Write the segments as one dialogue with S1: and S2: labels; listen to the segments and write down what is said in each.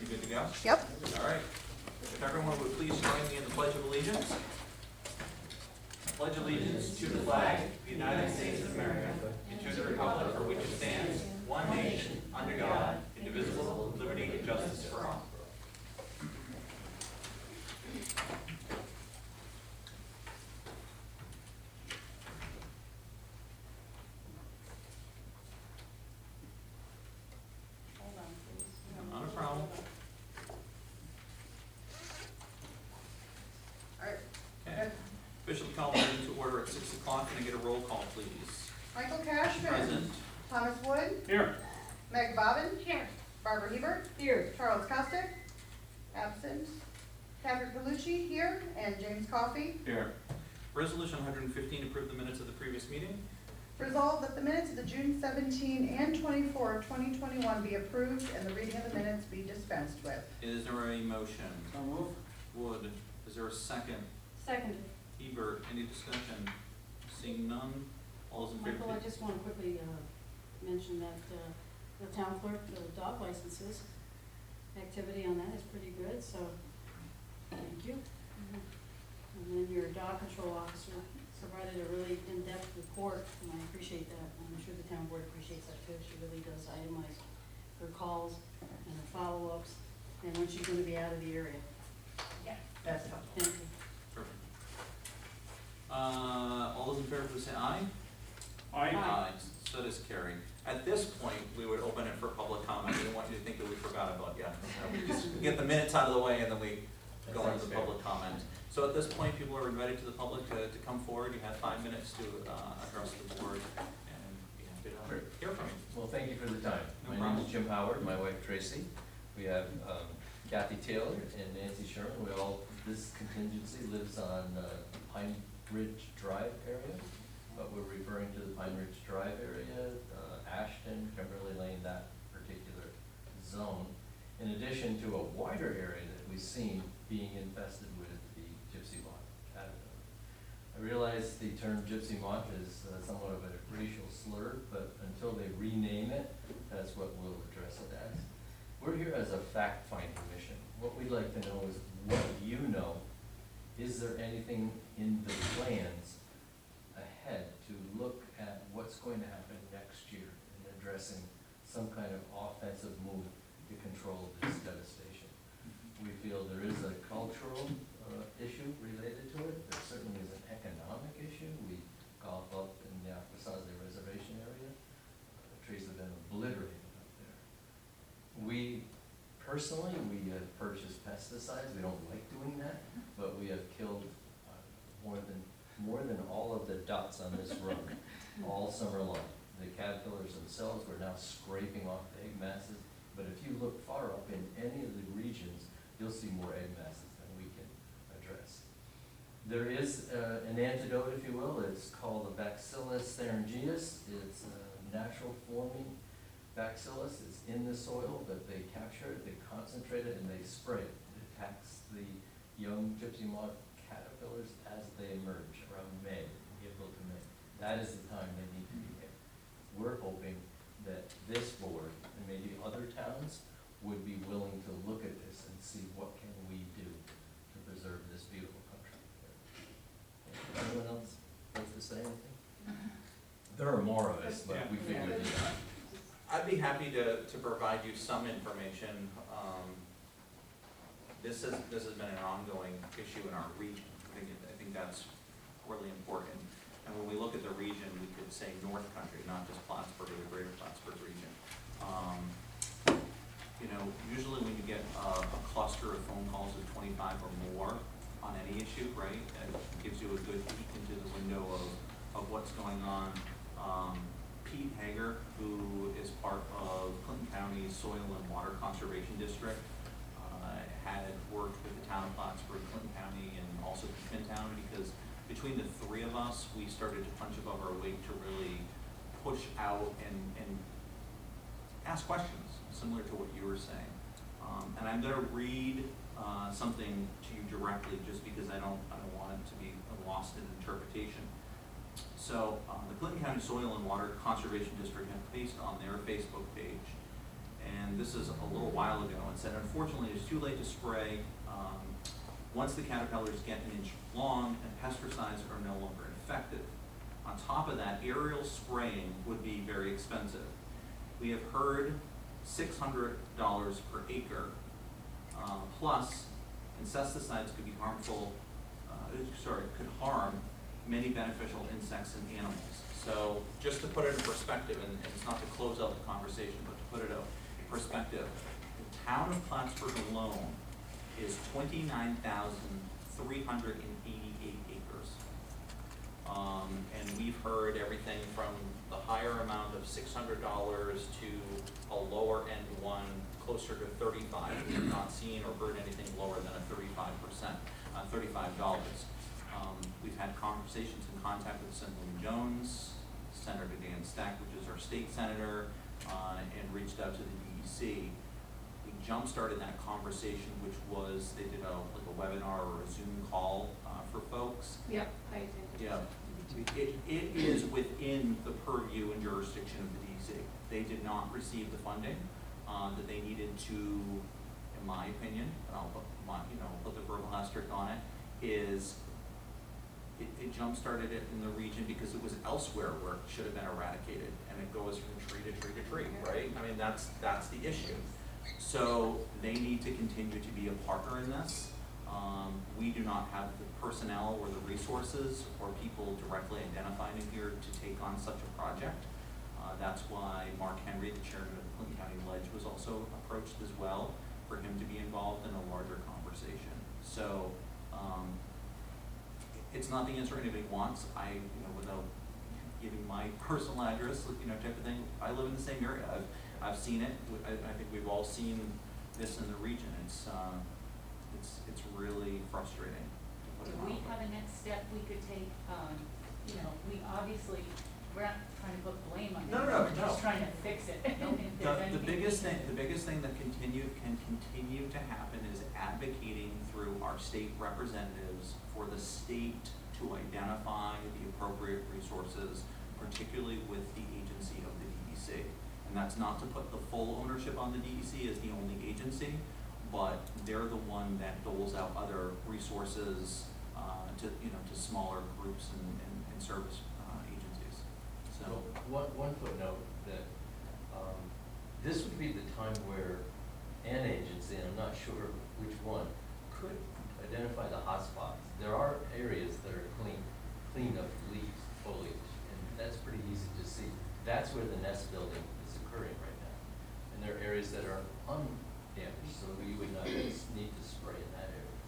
S1: good to go?
S2: Yep.
S1: All right. If everyone would please join me in the Pledge of Allegiance. I pledge allegiance to the flag of the United States of America and to the republic for which it stands, one nation, under God, indivisible, with liberty and justice for all. Not a problem. Okay. Officially call the meeting to order at 6 o'clock. Can I get a roll call, please?
S2: Michael Cashman.
S1: Present.
S2: Thomas Wood.
S1: Here.
S2: Meg Bobbin. Here. Barbara Hebert. Here. Charles Costick. Absent. Patrick Palucci here. And James Coffey.
S1: Here. Resolution 115, approve the minutes of the previous meeting.
S2: Resolved that the minutes of the June 17 and 24, 2021 be approved and the reading of the minutes be dispensed with.
S1: Is there a motion?
S3: So move.
S1: Wood. Is there a second?
S4: Seconded.
S1: Hebert, any discussion? Seeing none, all those in favor?
S4: Michael, I just want to quickly mention that the town clerk, the dog licenses, activity on that is pretty good, so thank you. And then your dog control officer provided a really in-depth report, and I appreciate that. I'm sure the town board appreciates that too. She really does itemize her calls and her follow-ups, and when she's going to be out of the area.
S2: Yeah, that's helpful.
S4: Thank you.
S1: Perfect. All those in favor, please say aye.
S4: Aye.
S1: So does carry. At this point, we would open it for public comment. We didn't want you to think that we forgot about you. We just get the minutes out of the way and then we go into the public comment. So at this point, people are invited to the public to come forward. You have 5 minutes to address the board and be happy to hear from you.
S3: Well, thank you for the time.
S1: No
S3: My
S1: problem.
S3: name is Jim Howard, my wife Tracy. We have Kathy Taylor and Nancy Sherman. This contingency lives on Pine Ridge Drive area, but we're referring to the Pine Ridge Drive area, Ashton, Kimberly Lane, that particular zone. In addition to a wider area that we've seen being infested with the gypsy moth caterpillar. I realize the term gypsy moth is somewhat of a racial slur, but until they rename it, that's what we'll address it as. We're here as a fact-finding mission. What we'd like to know is, what do you know? Is there anything in the plans ahead to look at what's going to happen next year in addressing some kind of offensive move to control this devastation? We feel there is a cultural issue related to it. There certainly is an economic issue. We golf up in the Akwesasne Reservation area. The trees have been obliterated up there. Personally, we have purchased pesticides. We don't like doing that, but we have killed more than all of the dots on this rug all summer long. The caterpillars themselves were now scraping off the egg masses, but if you look far up in any of the regions, you'll see more egg masses than we can address. There is an antidote, if you will. It's called the Bacillus thuringiensis. It's a natural forming bacillus. It's in the soil, but they capture it, they concentrate it, and they spray it. It attacks the young gypsy moth caterpillars as they emerge around May, April to May. That is the time they need to be hit. We're hoping that this board, and maybe other towns, would be willing to look at this and see what can we do to preserve this beautiful country. Anyone else wants to say anything? There are more of us, but we figured it out.
S1: I'd be happy to provide you some information. This has been an ongoing issue in our region. I think that's really important. And when we look at the region, we could say North Country, not just Plattsburgh or the greater Plattsburgh region. Usually when you get a cluster of phone calls of 25 or more on any issue, right, it gives you a good peek into the window of what's going on. Pete Hager, who is part of Clinton County's Soil and Water Conservation District, had worked with the town of Plattsburgh, Clinton County, and also Town, because between the three of us, we started to punch above our weight to really push out and ask questions, similar to what you were saying. And I'm going to read something to you directly, just because I don't want it to be lost in interpretation. So the Clinton County Soil and Water Conservation District had placed on their Facebook page and this is a little while ago, and said, unfortunately, it's too late to spray. Once the caterpillars get an inch long and pesticides are no longer effective. On top of that, aerial spraying would be very expensive. We have heard $600 per acre, plus insecticides could be harmful, could harm many beneficial insects and animals. So just to put it in perspective, and it's not to close out the conversation, but to put it in perspective, the town of Plattsburgh alone is 29,388 acres. And we've heard everything from the higher amount of $600 to a lower end one closer to 35. We have not seen or heard anything lower than a 35%, $35. We've had conversations and contact with Assemblyman Jones, Senator Dan Stack, which is our state senator, and reached out to the DEC. We jump-started that conversation, which was, they did like a webinar or a Zoom call for folks.
S5: Yep, I attended.
S1: Yeah. It is within the purview and jurisdiction of the DEC. They did not receive the funding that they needed to, in my opinion, and I'll put the verbal asterisk on it, is it jump-started it in the region because it was elsewhere where it should have been eradicated, and it goes from tree to tree to tree, right? I mean, that's the issue. So they need to continue to be a partner in this. We do not have the personnel or the resources or people directly identified in here to take on such a project. That's why Mark Henry, the chairman of the Clinton County Ledge, was also approached as well for him to be involved in a larger conversation. So it's not the answer anybody wants. Without giving my personal address, type of thing, I live in the same area. I've seen it. I think we've all seen this in the region. It's really frustrating.
S6: Do we have a next step we could take? We obviously, we're not trying to put blame on it.
S1: No.
S6: We're just trying to fix it. If there's
S1: The
S6: anything
S1: biggest
S6: we
S1: thing,
S6: can-
S1: the biggest thing that can continue to happen is advocating through our state representatives for the state to identify the appropriate resources, particularly with the agency of the DEC. And that's not to put the full ownership on the DEC as the only agency, but they're the one that doles out other resources to smaller groups and service agencies. So
S3: One footnote that this would be the time where an agency, and I'm not sure which one, could identify the hotspots. There are areas that are cleaned up leaves, foliage, and that's pretty easy to see. That's where the nest building is occurring right now. And there are areas that are undamaged, so you would not need to spray in that area.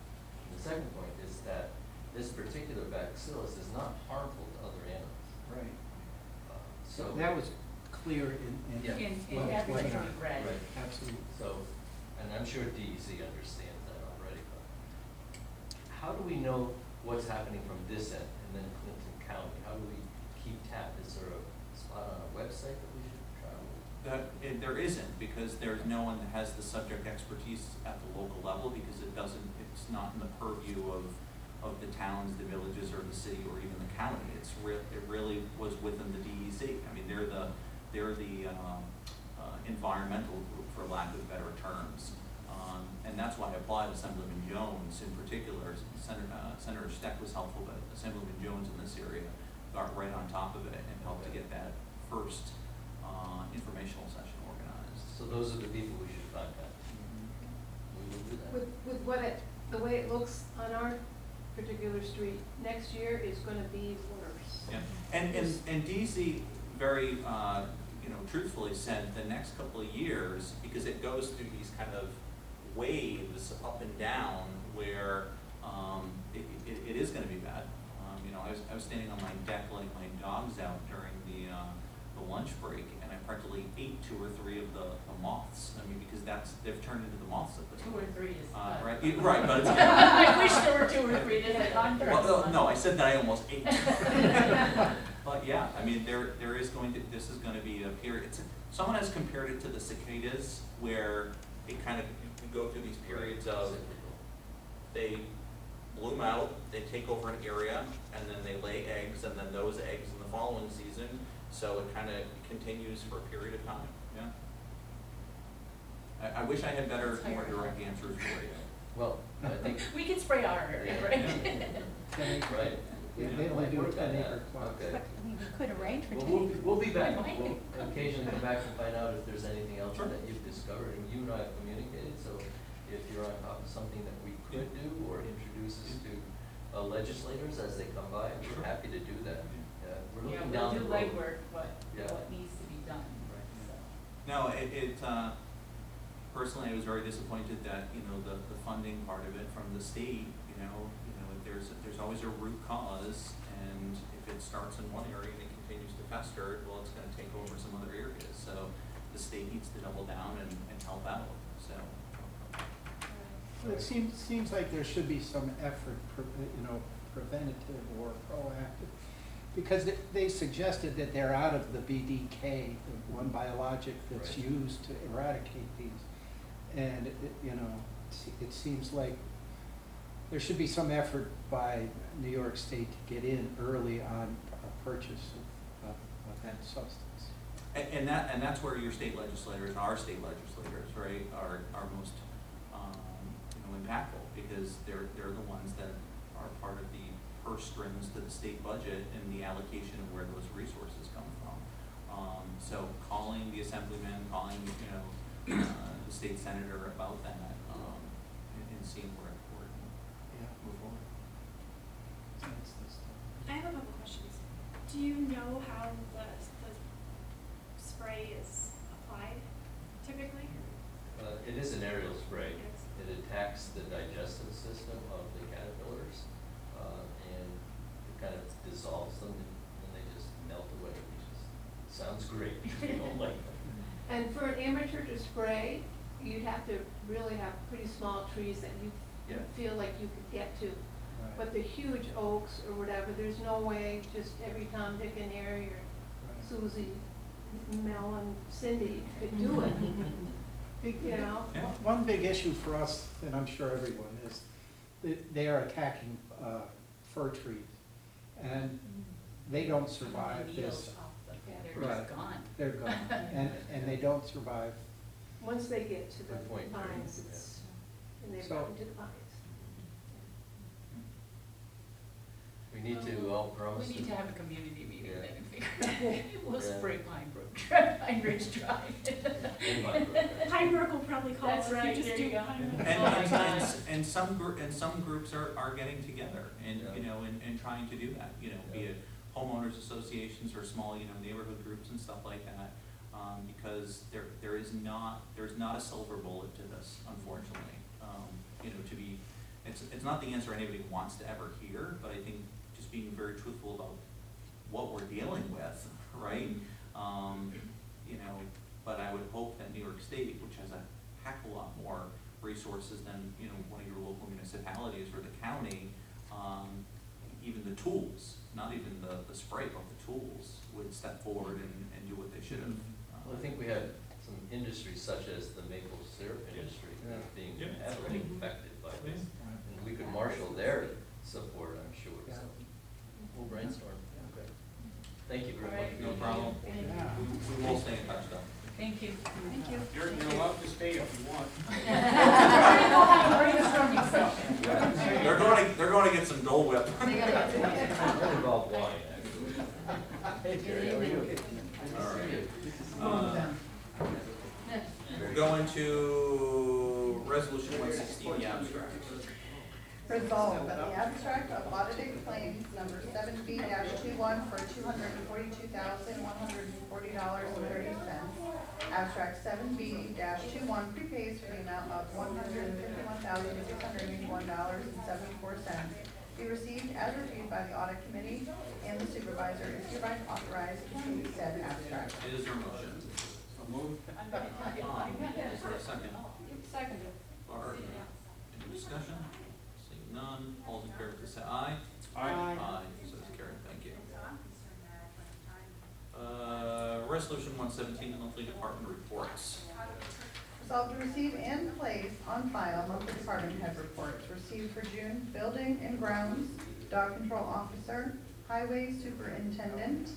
S3: And the second point is that this particular bacillus is not harmful to other animals.
S7: Right.
S3: So
S7: That was clear in.
S3: Yeah.
S6: In
S7: Well,
S6: everything
S7: webinar.
S6: we've read.
S3: Right.
S7: Absolutely.
S3: So, and I'm sure DEC understands that already, but how do we know what's happening from this end and then Clinton County? How do we keep tab? Is there a spot on a website that we should travel?
S1: there isn't, because there's no one that has the subject expertise at the local level, because it's not in the purview of the towns, the villages, or the city, or even the county. It really was within the DEC. I mean, they're the environmental group, for lack of better terms. And that's why I applaud Assemblyman Jones in particular. Senator Steck was helpful, but Assemblyman Jones in this area got right on top of it and helped to get that first informational session organized.
S3: So those are the people we should contact. We will do that.
S5: With the way it looks on our particular street, next year is gonna be worse.
S1: Yeah, and DC very, truthfully said the next couple of years, because it goes through these kind of waves up and down where it is gonna be bad. I was standing on my deck letting my dogs out during the lunch break, and I practically ate 2 or 3 of the moths. I mean, because they've turned into the moths at the
S6: 2 or 3 is.
S1: right, but it's.
S6: I wish there were 2 or 3 to the contrast.
S1: Well, no, I said that I almost ate. But yeah, I mean, this is going to be a period. Someone has compared it to the cicadas, where it kind of, you go through these periods of, they bloom out, they take over an area, and then they lay eggs, and then those eggs in the following season. So it kind of continues for a period of time. Yeah. I wish I had better, more direct answers for you.
S3: Well, I think,
S6: We can spray our area, right?
S3: right.
S7: Yeah, they only do a
S3: Work on
S7: 10-acre
S3: that.
S7: plot.
S3: Okay.
S8: I mean, we could arrange for
S3: Well, we'll be back.
S6: Right.
S3: We'll occasionally come back and find out if there's anything else
S1: Sure.
S3: that you've discovered. And you and I have communicated, so if you're on top of something that we could do or introduce us to legislators as they come by, we're
S1: Sure.
S3: happy to do that. We're
S6: Yeah,
S3: looking
S6: we'll
S3: down
S6: do
S3: the road.
S6: legwork,
S3: Yeah.
S6: what needs to be done, so.
S1: No, personally, I was very disappointed that, the funding part of it from the state, there's always a root cause, and if it starts in one area and it continues to fester, well, it's gonna take over some other areas, so the state needs to double down and help out, so.
S7: Well, it seems like there should be some effort, preventative or proactive, because they suggested that they're out of the BDK, the one biologic that's
S3: Right.
S7: used to eradicate these. And, it seems like there should be some effort by New York State to get in early on a purchase of that substance.
S1: And that's where your state legislators, our state legislators, right, are most, impactful, because they're the ones that are part of the purse strings to the state budget and the allocation of where those resources come from. So calling the assemblyman, calling, the state senator about that, and seeing where it
S7: Yeah.
S1: move forward.
S7: That's the stuff.
S9: I have a couple questions. Do you know how the spray is applied typically?
S3: It is an aerial spray.
S9: Yes.
S3: It attacks the digestive system of the caterpillars, and it kind of dissolves them, and they just melt away, which sounds great. Like,
S5: And for an amateur to spray, you'd have to really have pretty small trees that you
S3: Yeah.
S5: feel like you could get to.
S7: Right.
S5: But the huge oaks or whatever, there's no way just every Tom, Dick, and Harry or
S7: Right.
S5: Susie, Mel, and Cindy could do it.
S1: Yeah.
S7: One big issue for us, and I'm sure everyone, is that they are attacking fir trees, and they don't survive
S6: Needles
S7: this.
S6: off the- They're
S7: Right.
S6: just gone.
S7: They're gone, and they don't survive.
S5: Once they get to the
S3: Good point, Mary.
S5: pines, it's, and they've
S7: So-
S5: gotten to the pines.
S3: we need to all promise.
S6: We need to have a community meeting
S3: Yeah.
S6: then and figure out, we'll
S3: Yeah.
S6: spray Pine Brook, Pine Ridge Drive.
S3: In my group.
S9: Pinebrook will probably call
S6: That's
S9: if
S6: right,
S9: you just
S6: there
S9: do
S6: you go.
S9: Pinebrook.
S1: And,
S6: Oh my
S1: and,
S6: God.
S1: and some groups are getting together and,
S3: Yeah.
S1: and trying to do that, be it homeowners associations or small, neighborhood groups and stuff like that. Because there's not a silver bullet to this, unfortunately. It's not the answer anybody wants to ever hear, but I think just being very truthful about what we're dealing with, right? But I would hope that New York State, which has a heck of a lot more resources than, one of your local municipalities or the county, even the tools, not even the spray, but the tools, would step forward and do what they should have.
S3: Well, I think we have some industries such as the maple syrup industry
S7: Yeah.
S3: being
S1: Yeah.
S3: heavily affected by this. And we could marshal their support, I'm sure,
S7: Yeah.
S3: so we'll brainstorm. Okay. Thank you very
S6: All right.
S3: much.
S1: No problem.
S7: Yeah.
S1: We will stay in touch though.
S6: Thank you.
S4: Thank you.
S10: You're allowed to stay if you want.
S6: Brainstorming session.
S1: They're going to get some Dole Whip.
S3: That involved wine, actually. Hey, Jerry, how are you?
S1: All right.
S3: Good to see you.
S1: We're going to resolution 116, the abstract.
S2: Resolved that the abstract of audited claims number 7B-21 for $242,140.30. Abstract 7B-21 prepays for the amount of $151,681.74 be received as reviewed by the audit committee, and the supervisor is hereby authorized to issue said abstract.
S1: Is there a motion?
S10: So moved.
S1: Is there a second?
S4: Seconded.
S1: Barb, any discussion? Seeing none, all in favor, please say aye.
S10: Aye.
S1: So it's carried, thank you. Resolution 117, monthly department reports.
S2: Resolved to receive and place on file monthly department head reports received for June: building and grounds, dog control officer, highway superintendent,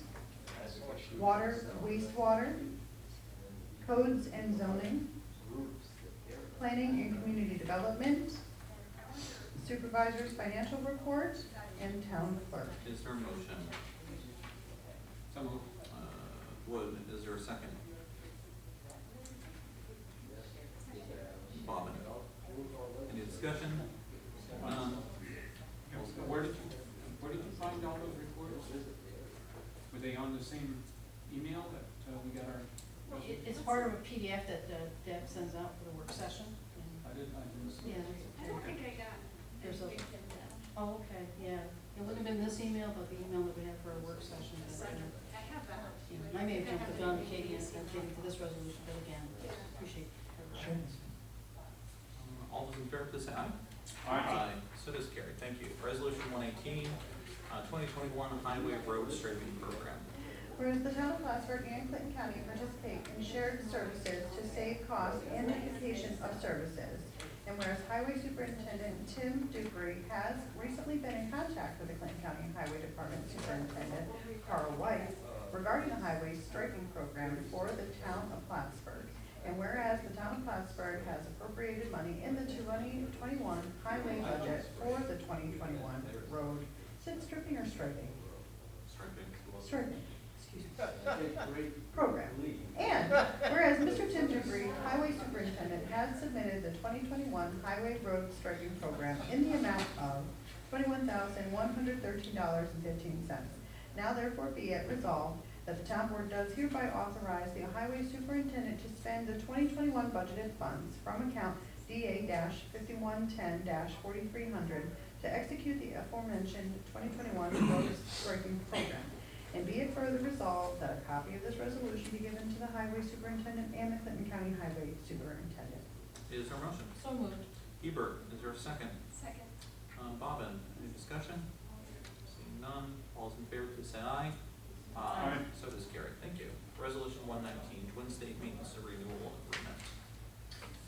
S2: water, wastewater, codes and zoning, Planning and Community Development, Supervisor's Financial Report, and Town Clerk.
S1: Is there a motion?
S10: So moved.
S1: Wood, is there a second? Bobbin. Any discussion? None.
S10: Where did you find all those reports? Were they on the same email that we got our?
S4: It's part of a PDF that Deb sends out for the work session.
S10: I didn't see.
S4: Yeah,
S10: it.
S9: I don't think I got.
S4: There's a-
S9: anything from them.
S4: oh, okay, yeah. It wouldn't have been this email, but the email that we had for our work session.
S9: I have that.
S4: I may have jumped the gun, Katie, and came to this resolution, but again, appreciate her.
S1: All those in favor, please say aye.
S10: Aye.
S1: So does carry. Thank you. Resolution 118, 2021 Highway Road Striping Program.
S2: Whereas the town of Plattsburgh and Clinton County participate in shared services to save costs and duplication of services. And whereas Highway Superintendent Tim Dupree has recently been in contact with the Clinton County Highway Department Superintendent Carl Weiss regarding the highway striping program for the town of Plattsburgh. And whereas the town of Plattsburgh has appropriated money in the 2021 highway budget for the 2021 road, is it stripping or striping?
S1: Striping.
S2: Striping, excuse me. Program. And whereas Mr. Tim Dupree, Highway Superintendent, has submitted the 2021 Highway Road Striping Program in the amount of $21,113.15. Now therefore be it resolved that the town board does hereby authorize the highway superintendent to spend the 2021 budgeted funds from account DA-5110-4300 to execute the aforementioned 2021 road striping program. And be it further resolved that a copy of this resolution be given to the highway superintendent and the Clinton County Highway Superintendent.
S1: Is there a motion?
S4: So moved.
S1: Hebert, is there a second?
S9: Second.
S1: Bobbin, any discussion? Seeing none, all those in favor, please say aye.
S10: Aye.
S1: So does carry. Thank you. Resolution 119, Twin State Maintenance Renewal Agreement.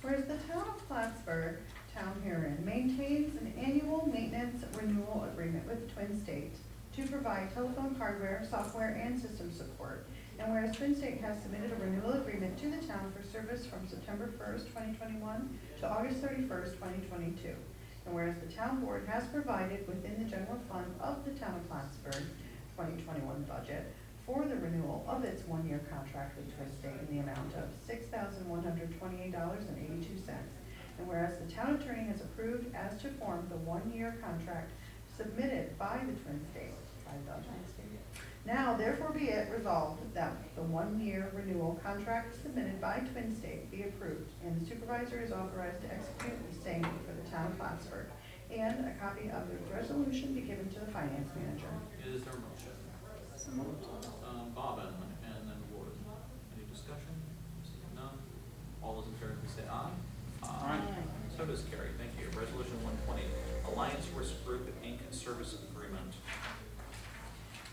S2: Whereas the town of Plattsburgh, town herein, maintains an annual maintenance renewal agreement with Twin State to provide telephone hardware, software, and system support. And whereas Twin State has submitted a renewal agreement to the town for service from September 1st, 2021 to August 31st, 2022. And whereas the town board has provided within the general fund of the town of Plattsburgh 2021 budget for the renewal of its one-year contract with Twin State in the amount of $6,128.82. And whereas the town attorney has approved as to form the one-year contract submitted by the Twin State, now therefore be it resolved that the one-year renewal contract submitted by Twin State be approved, and the supervisor is authorized to execute the same for the town of Plattsburgh, and a copy of the resolution be given to the finance manager.
S1: Is there a motion? Bobbin and then Wood. Any discussion? Seeing none, all those in favor, please say aye.
S10: Aye.
S1: So does carry. Thank you. Resolution 120, Alliance Risk Group Inc. Service Agreement.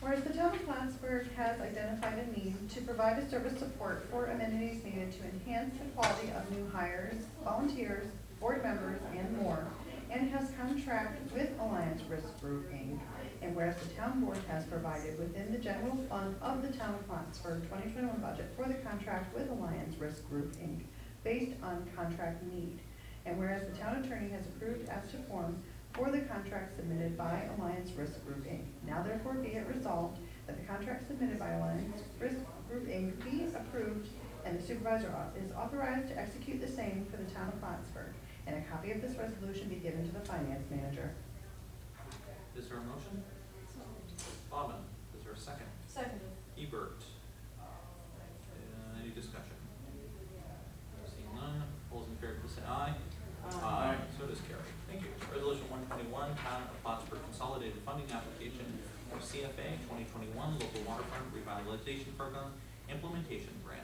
S2: Whereas the town of Plattsburgh has identified a need to provide a service support for amenities needed to enhance the quality of new hires, volunteers, board members, and more, and has contracted with Alliance Risk Group Inc. And whereas the town board has provided within the general fund of the town of Plattsburgh 2021 budget for the contract with Alliance Risk Group Inc. based on contract need. And whereas the town attorney has approved as to form for the contract submitted by Alliance Risk Group Inc. Now therefore be it resolved that the contract submitted by Alliance Risk Group Inc. be approved, and the supervisor is authorized to execute the same for the town of Plattsburgh, and a copy of this resolution be given to the finance manager.
S1: Is there a motion? Bobbin, is there a second?
S4: Seconded.
S1: Hebert. Any discussion? Seeing none, all those in favor, please say aye.
S10: Aye.
S1: So does carry. Thank you. Resolution 121, Town of Plattsburgh Consolidated Funding Application for CFA 2021 Local Waterfront Revitalization Program Implementation Grant.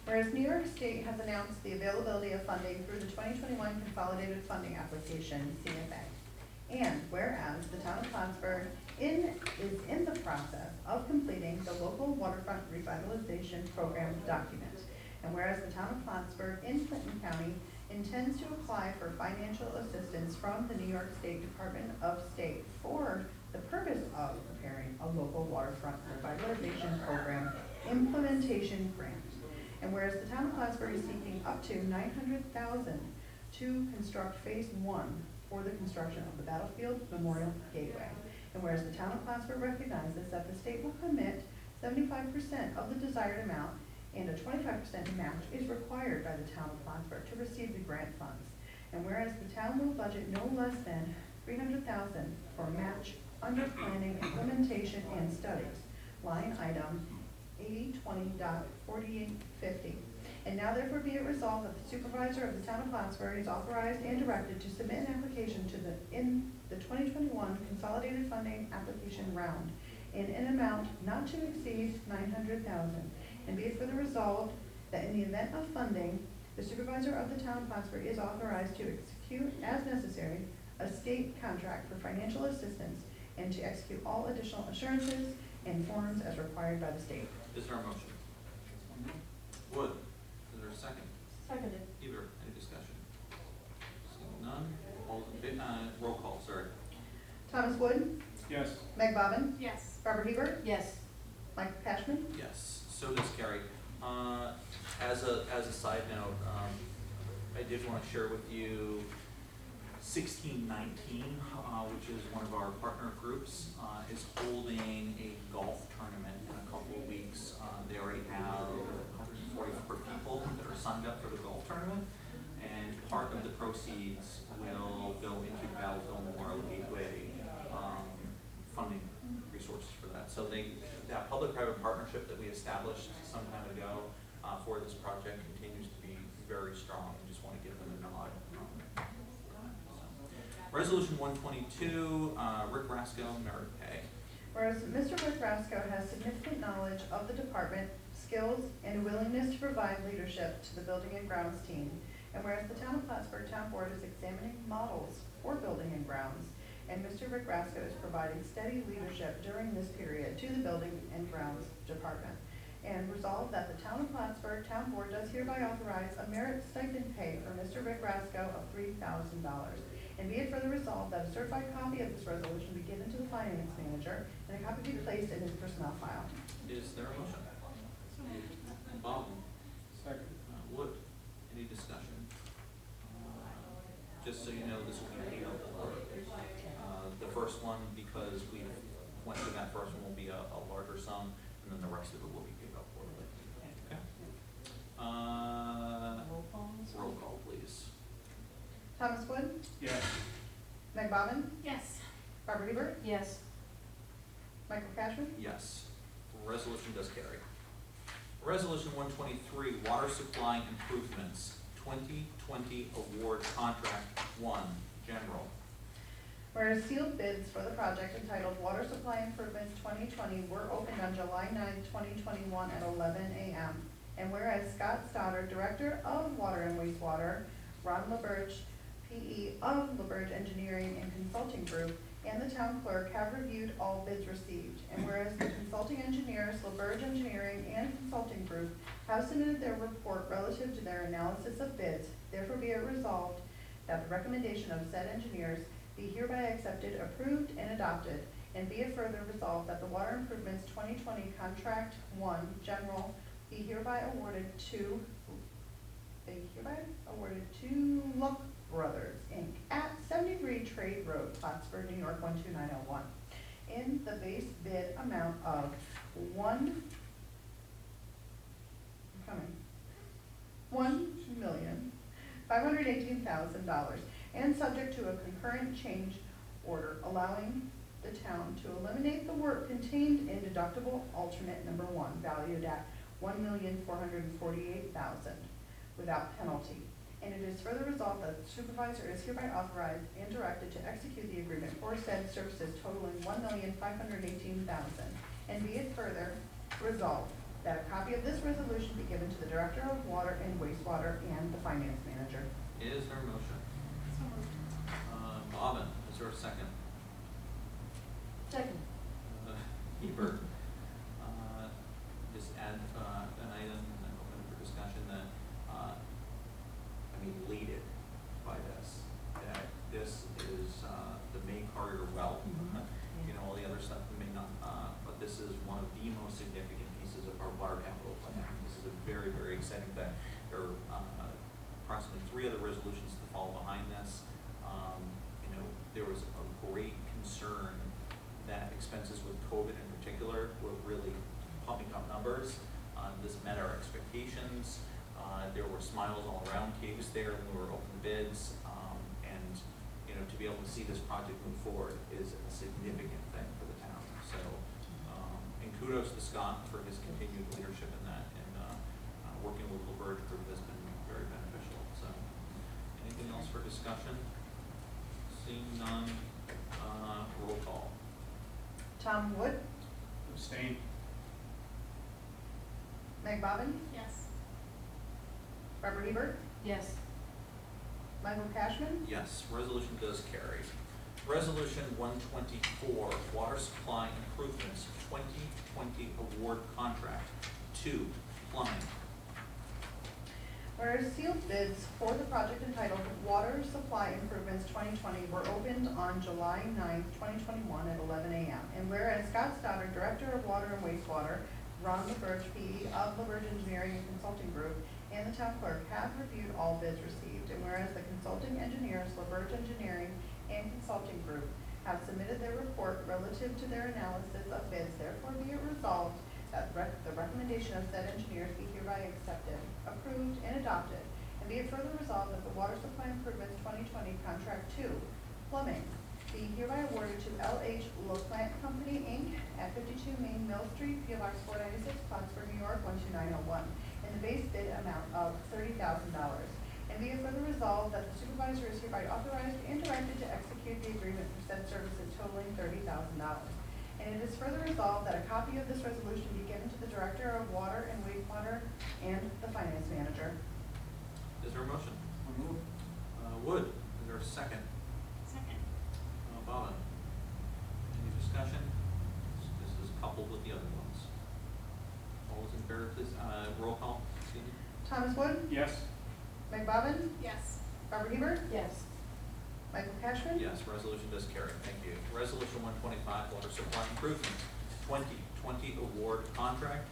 S2: Whereas New York State has announced the availability of funding through the 2021 Consolidated Funding Application, CFA. And whereas the town of Plattsburgh is in the process of completing the Local Waterfront Revitalization Program document. And whereas the town of Plattsburgh in Clinton County intends to apply for financial assistance from the New York State Department of State for the purpose of preparing a local waterfront revitalization program implementation grant. And whereas the town of Plattsburgh is seeking up to $900,000 to construct phase 1 for the construction of the Battlefield Memorial Gateway. And whereas the town of Plattsburgh recognizes that the state will commit 75% of the desired amount and a 25% match is required by the town of Plattsburgh to receive the grant funds. And whereas the town will budget no less than $300,000 for match under planning, implementation, and studies, line item 8020.4850. And now therefore be it resolved that the supervisor of the town of Plattsburgh is authorized and directed to submit an application in the 2021 consolidated funding application round in an amount not to exceed $900,000. And be it further resolved that in the event of funding, the supervisor of the town of Plattsburgh is authorized to execute as necessary a state contract for financial assistance and to execute all additional assurances and forms as required by the state.
S1: Is there a motion? Wood, is there a second?
S4: Seconded.
S1: Either, any discussion? Seeing none, all in roll call, sorry.
S2: Thomas Wood,
S10: Yes.
S2: Meg Bobbin,
S9: Yes.
S2: Barbara Hebert,
S4: Yes.
S2: Michael Cashman.
S1: Yes, so does Carrie. As a side note, I did want to share with you 1619, which is one of our partner groups, is holding a golf tournament in a couple of weeks. They already have 144 people that are signed up for the golf tournament, and part of the proceeds will go into the Battlefield Memorial Gateway funding resources for that. So that public-private partnership that we established some time ago for this project continues to be very strong. We just want to give them a nod. Resolution 122, Rick Rasco, merit pay.
S2: Whereas Mr. Rick Rasco has significant knowledge of the department, skills, and a willingness to provide leadership to the building and grounds team. And whereas the town of Plattsburgh Town Board is examining models for building and grounds, and Mr. Rick Rasco is providing steady leadership during this period to the building and grounds department. And resolved that the town of Plattsburgh Town Board does hereby authorize a merit stipend pay for Mr. Rick Rasco of $3,000. And be it further resolved that a certified copy of this resolution be given to the finance manager and a copy be placed in his personnel file.
S1: Is there a motion? Bob?
S10: Second.
S1: Wood? Any discussion? Just so you know, this will be paid out for. The first one, because we went through that first one, will be a larger sum, and then the rest of it will be paid out for. Okay. Roll call, please.
S2: Thomas Wood,
S10: Yes.
S2: Meg Bobbin,
S9: Yes.
S2: Barbara Hebert,
S4: Yes.
S2: Michael Cashman.
S1: Yes. Resolution does carry. Resolution 123, water supply improvements, 2020 award contract 1, general.
S2: Whereas sealed bids for the project entitled Water Supply Improvements 2020 were opened on July 9, 2021 at 11 a.m. And whereas Scott Stoddard, Director of Water and Wastewater, Ron LaBerge, PE of LaBerge Engineering and Consulting Group, and the town clerk have reviewed all bids received. And whereas the consulting engineers, LaBerge Engineering and Consulting Group, have submitted their report relative to their analysis of bids, therefore be it resolved that the recommendation of said engineers be hereby accepted, approved, and adopted, and be it further resolved that the Water Improvements 2020 Contract 1 General be hereby awarded to Luck Brothers, Inc. at 73 Trade Road, Plattsburgh, New York 12901, in the base bid amount of $1,518,000, and subject to a concurrent change order allowing the town to eliminate the work contained in deductible alternate number 1, valued at $1,448,000 without penalty. And it is further resolved that the supervisor is hereby authorized and directed to execute the agreement for said services totaling $1,518,000. And be it further resolved that a copy of this resolution be given to the Director of Water and Wastewater and the Finance Manager.
S1: Is there a motion?
S9: So moved.
S1: Bobbin, is there a second?
S4: Second.
S1: Hebert, just add an item, and then open for discussion that, elated by this, that this is the May Carter well. You know, all the other stuff may not, but this is one of the most significant pieces of our water capital plan. This is a very, very exciting thing. There are approximately 3 other resolutions needs to follow behind this. You know, there was a great concern that expenses with COVID in particular were really pumping up numbers. This met our expectations. There were smiles all around Caves there when we were open bids. And, you know, to be able to see this project move forward is a significant thing for the town. So, and kudos to Scott for his continued leadership in that. And working with LaBerge Group has been very beneficial. So, anything else for discussion? Seeing none, roll call.
S2: Tom Wood,
S10: Abstain.
S2: Meg Bobbin,
S9: Yes.
S2: Barbara Hebert,
S4: Yes.
S2: Michael Cashman,
S1: Yes, resolution does carry. Resolution 124, water supply improvements 2020 award contract 2, plumbing.
S2: whereas sealed bids for the project entitled Water Supply Improvements 2020 were opened on July 9, 2021 at 11 a.m. And whereas Scott Stoddard, Director of Water and Wastewater, Ron LaBerge, PE of LaBerge Engineering and Consulting Group, and the town clerk have reviewed all bids received. And whereas the consulting engineers, LaBerge Engineering and Consulting Group, have submitted their report relative to their analysis of bids, therefore be it resolved that the recommendation of said engineers be hereby accepted, approved, and adopted. And be it further resolved that the Water Supply Improvements 2020 Contract 2, plumbing, be hereby awarded to LH LaPlante Company, Inc. at 52 Main Mill Street, P.O. Box 496, Plattsburgh, New York, 12901, in the base bid amount of $30,000. And be it further resolved that the supervisor is hereby authorized and directed to execute the agreement for said services totaling $30,000. And it is further resolved that a copy of this resolution be given to the Director of Water and Wastewater and the Finance Manager.
S1: Is there a motion?
S10: I'll move.
S1: Wood, is there a second?
S9: Second.
S1: Bobbin. Any discussion? This is coupled with the other ones. All those in favor, please, roll call. Cindy?
S2: Thomas Wood,
S10: Yes.
S2: Meg Bobbin,
S9: Yes.
S2: Barbara Hebert,
S4: Yes.
S2: Michael Cashman.
S1: Yes, resolution does carry. Thank you. Resolution 125, water supply improvements 2020 award contract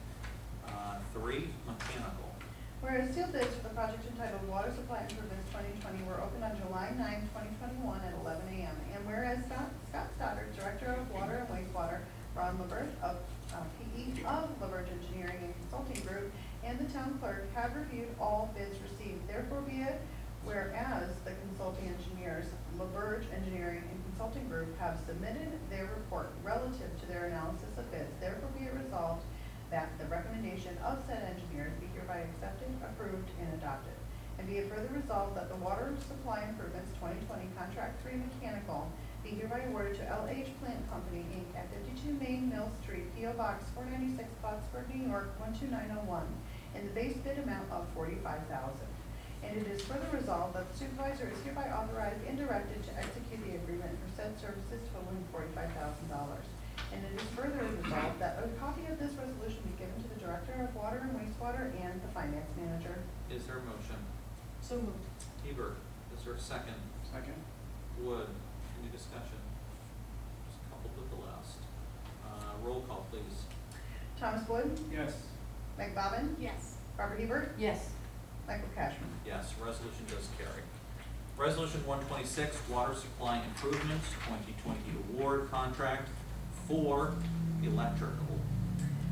S1: 3, mechanical.
S2: Whereas sealed bids for the project entitled Water Supply Improvements 2020 were opened on July 9, 2021 at 11 a.m. And whereas Scott Stoddard, Director of Water and Wastewater, Ron LaBerge of PE of LaBerge Engineering and Consulting Group, and the town clerk have reviewed all bids received, therefore be it whereas the consulting engineers, LaBerge Engineering and Consulting Group, have submitted their report relative to their analysis of bids, therefore be it resolved that the recommendation of said engineers be hereby accepted, approved, and adopted. And be it further resolved that the Water Supply Improvements 2020 Contract 3 Mechanical be hereby awarded to LH Plant Company, Inc. at 52 Main Mill Street, P.O. Box 496, Plattsburgh, New York, 12901, in the base bid amount of $45,000. And it is further resolved that the supervisor is hereby authorized and directed to execute the agreement for said services totaling $45,000. And it is further resolved that a copy of this resolution be given to the Director of Water and Wastewater and the Finance Manager.
S1: Is there a motion?
S4: So moved.
S1: Hebert, is there a second?
S10: Second.
S1: Wood, any discussion? Just coupled with the last. Roll call, please.
S2: Thomas Wood,
S10: Yes.
S2: Meg Bobbin,
S9: Yes.
S2: Barbara Hebert,
S4: Yes.
S2: Michael Cashman.
S1: Yes, resolution does carry. Resolution 126, water supply improvements 2020 award contract 4, electrical.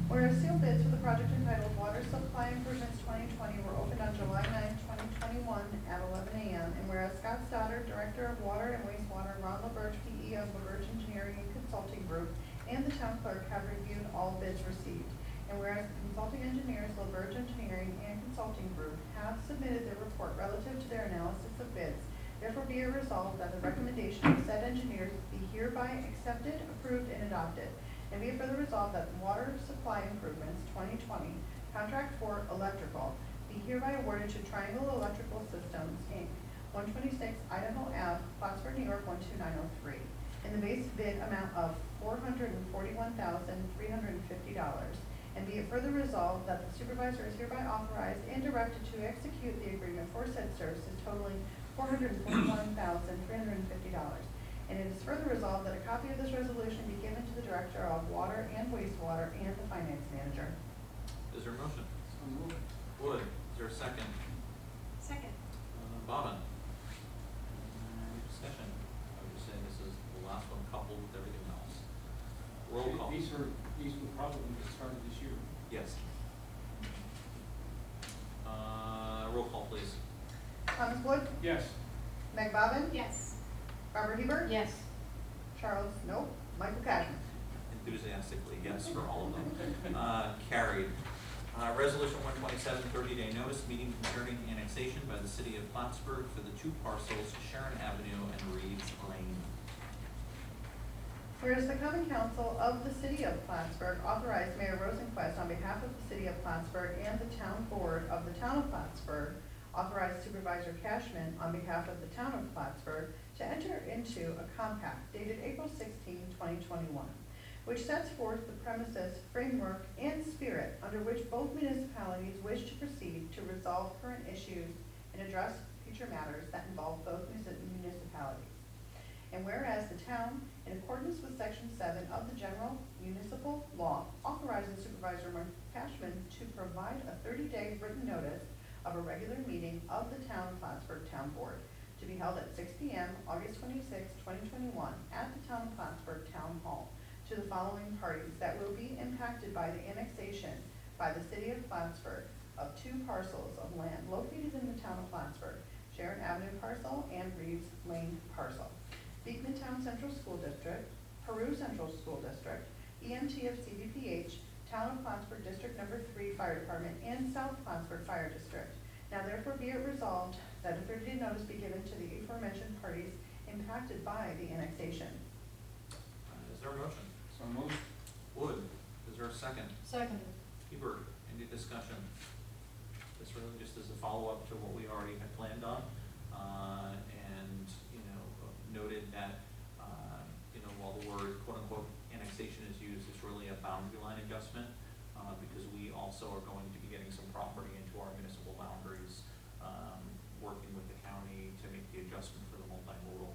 S2: Whereas sealed bids for the project entitled Water Supply Improvements 2020 were opened on July 9, 2021 at 11 a.m. And whereas Scott Stoddard, Director of Water and Wastewater, Ron LaBerge, PE of LaBerge Engineering and Consulting Group, and the town clerk have reviewed all bids received. And whereas the consulting engineers, LaBerge Engineering and Consulting Group, have submitted their report relative to their analysis of bids, therefore be it resolved that the recommendation of said engineers be hereby accepted, approved, and adopted. And be it further resolved that the Water Supply Improvements 2020 Contract 4 Electrical be hereby awarded to Triangle Electrical Systems, Inc., 126 Idaho Ave, Plattsburgh, New York, 12903, in the base bid amount of $441,350. And be it further resolved that the supervisor is hereby authorized and directed to execute the agreement for said services totaling $441,350. And it is further resolved that a copy of this resolution be given to the Director of Water and Wastewater and the Finance Manager.
S1: Is there a motion?
S10: So moved.
S1: Wood, is there a second?
S9: Second.
S1: Bobbin.
S10: These were probably started this year.
S1: Yes. Roll call, please.
S2: Thomas Wood,
S10: Yes.
S2: Meg Bobbin,
S9: Yes.
S2: Barbara Hebert,
S4: Yes.
S2: Charles, nope, Michael Cashman.
S1: Enthusiastically, yes, for all of them. Carried. Resolution 127, 30-day notice, meeting concerning annexation by the city of Plattsburgh for the two parcels, Sharon Avenue and Reeves Lane.
S2: Whereas the Common Council of the City of Plattsburgh authorized Mayor Rosenquist on behalf of the City of Plattsburgh and the Town Board of the Town of Plattsburgh, authorized Supervisor Cashman on behalf of the Town of Plattsburgh to enter into a compact dated April 16, 2021, which sets forth the premises, framework, and spirit under which both municipalities wish to proceed to resolve current issues and address future matters that involve both municipalities. And whereas the town, in accordance with Section 7 of the General Municipal Law, authorizes Supervisor Mark Cashman to provide a 30-day written notice of a regular meeting of the Town of Plattsburgh Town Board to be held at 6 p.m. August 26, 2021 at the Town of Plattsburgh Town Hall to the following parties that will be impacted by the annexation by the City of Plattsburgh of two parcels of land located in the Town of Plattsburgh, Sharon Avenue parcel and Reeves Lane parcel. Beekman Town Central School District, Peru Central School District, EMT of CVPH, Town of Plattsburgh District Number 3 Fire Department, and South Plattsburgh Fire District. Now therefore be it resolved that a 30-day notice be given to the aforementioned parties impacted by the annexation.
S1: Is there a motion?
S10: So moved.
S1: Wood, is there a second?
S4: Seconded.
S1: Hebert, any discussion? This really just is a follow-up to what we already had planned on, and, noted that, while the word quote-unquote annexation is used, it's really a boundary line adjustment, because we also are going to be getting some property into our municipal boundaries, working with the county to make the adjustment for the multimodal.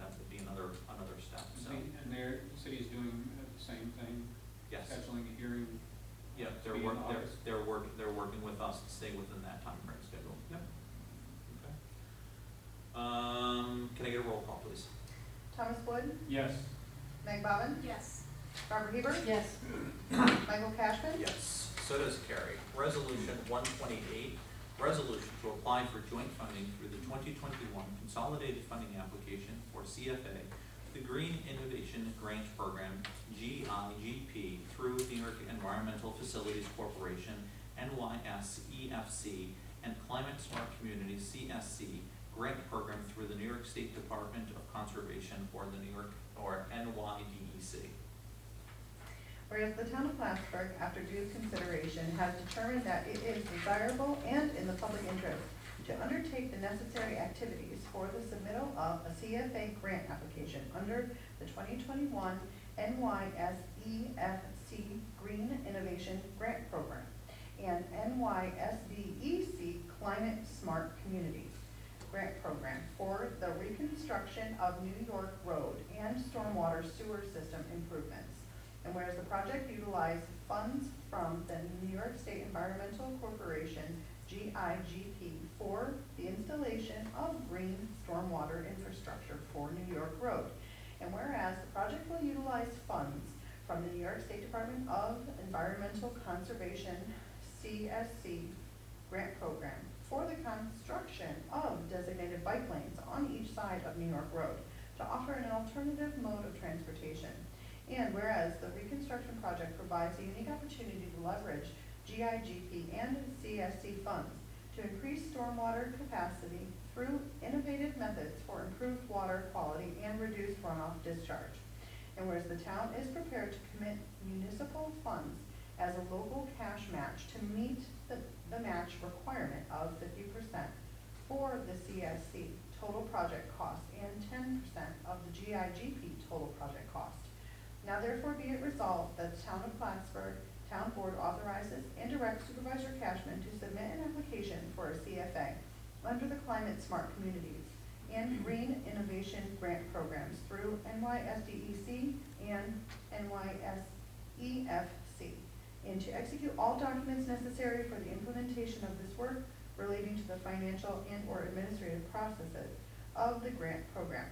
S1: That would be another step, so.
S10: And the city is doing the same thing?
S1: Yes.
S10: Scheduling a hearing?
S1: Yeah,
S10: to be in August?
S1: they're working with us to stay within that time frame schedule. Yep. Okay. Can I get a roll call, please?
S2: Thomas Wood,
S10: Yes.
S2: Meg Bobbin,
S9: Yes.
S2: Barbara Hebert,
S4: Yes.
S2: Michael Cashman.
S1: Yes, so does carry. Resolution 128, resolution to apply for joint funding through the 2021 Consolidated Funding Application for CFA, the Green Innovation Grant Program, GIGP, through New York Environmental Facilities Corporation, NYSEFC, and Climate Smart Communities, CSC, grant program through the New York State Department of Conservation or the NYDEC.
S2: Whereas the Town of Plattsburgh, after due consideration, has determined that it is desirable and in the public interest to undertake the necessary activities for the submittal of a CFA grant application under the 2021 NYSEFC Green Innovation Grant Program and NYSDEC Climate Smart Communities Grant Program for the reconstruction of New York Road and stormwater sewer system improvements. And whereas the project utilized funds from the New York State Environmental Corporation, GIGP, for the installation of green stormwater infrastructure for New York Road. And whereas the project will utilize funds from the New York State Department of Environmental Conservation, CSC, grant program for the construction of designated bike lanes on each side of New York Road to offer an alternative mode of transportation. And whereas the reconstruction project provides a unique opportunity to leverage GIGP and CSC funds to increase stormwater capacity through innovative methods for improved water quality and reduced runoff discharge. And whereas the town is prepared to commit municipal funds as a local cash match to meet the match requirement of 50% for the CSC total project cost and 10% of the GIGP total project cost. Now therefore be it resolved that the Town of Plattsburgh Town Board authorizes and directs Supervisor Cashman to submit an application for a CFA under the Climate Smart Communities and Green Innovation Grant Programs through NYSDEC and NYSEFC, and to execute all documents necessary for the implementation of this work relating to the financial and or administrative processes of the grant program.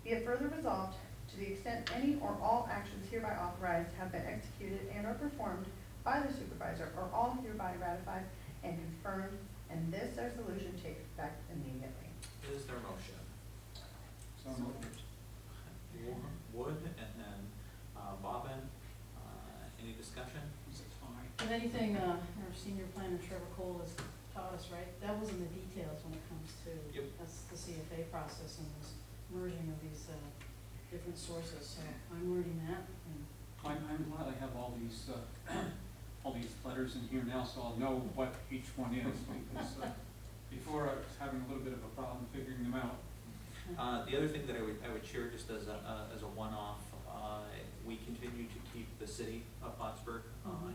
S2: Be it further resolved to the extent any or all actions hereby authorized have been executed and or performed by the supervisor are all hereby ratified and confirmed, and this resolution takes effect immediately.
S1: Is there a motion?
S10: So moved.
S1: Wood, and then Bobbin. Any discussion?
S10: Is it tie?
S4: If anything, our senior planner Trevor Cole has taught us, right, that was in the details when it comes to,
S1: Yep.
S4: that's the CFA process and this merging of these, different sources, so I'm learning that, and
S10: I'm glad I have all these letters in here now, so I'll know what each one is, because before I was having a little bit of a problem figuring them out.
S1: The other thing that I would share just as a one-off, we continue to keep the city of Plattsburgh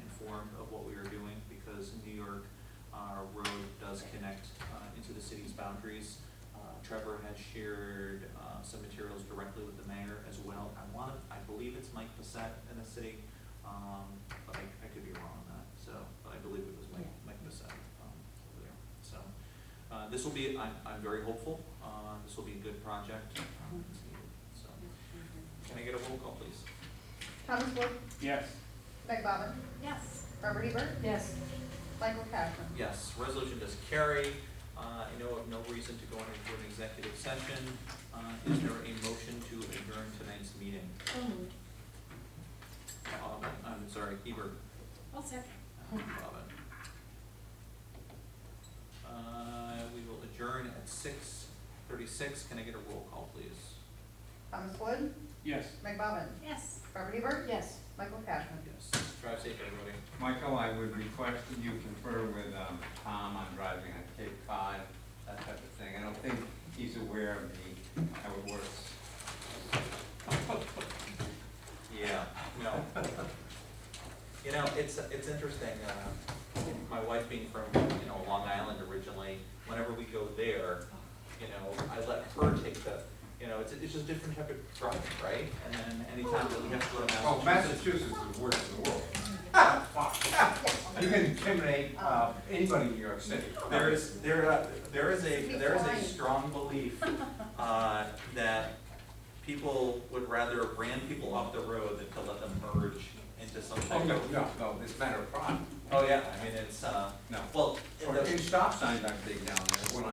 S1: informed of what we are doing, because in New York, our road does connect into the city's boundaries. Trevor has shared some materials directly with the mayor as well. I believe it's Mike Bissett in the city, but I could be wrong on that, so, but I believe it was Mike Bissett over there, so. This will be, I'm very hopeful, this will be a good project, it's needed, so. Can I get a roll call, please?
S2: Thomas Wood,
S10: Yes.
S2: Meg Bobbin,
S9: Yes.
S2: Barbara Hebert,
S4: yes,
S2: Michael Cashman.
S1: Yes, resolution does carry. I know of no reason to go into an executive session. Is there a motion to adjourn tonight's meeting?
S4: so moved.
S1: I'm sorry, Hebert.
S9: I'll second.
S1: Bobbin. We will adjourn at 6:36. Can I get a roll call, please?
S2: Thomas Wood,
S10: Yes.
S2: Meg Bobbin,
S9: Yes.
S2: Barbara Hebert,
S4: Yes.
S2: Michael Cashman.
S1: Yes. Drive safe, everybody.
S8: Michael, I would request that you confer with Tom on driving on Cape Cod, that type of thing. I don't think he's aware of how it works.
S1: Yeah, no. You know, it's interesting, my wife being from, Long Island originally, whenever we go there, I let her take the, it's just a different type of driving, right? And then anytime that we have to go to
S8: Oh,
S1: Massachusetts.
S8: Massachusetts is the worst in the world. You can intimidate anybody in New York City.
S1: There is a strong belief, that people would rather ran people off the road than to let them merge into some
S8: Oh,
S1: type
S8: no,
S1: of.
S8: no, it's a matter of pride.
S1: Oh, yeah, I mean, it's,
S8: No.
S1: well,
S8: Or in stop signs, I'm big down there. When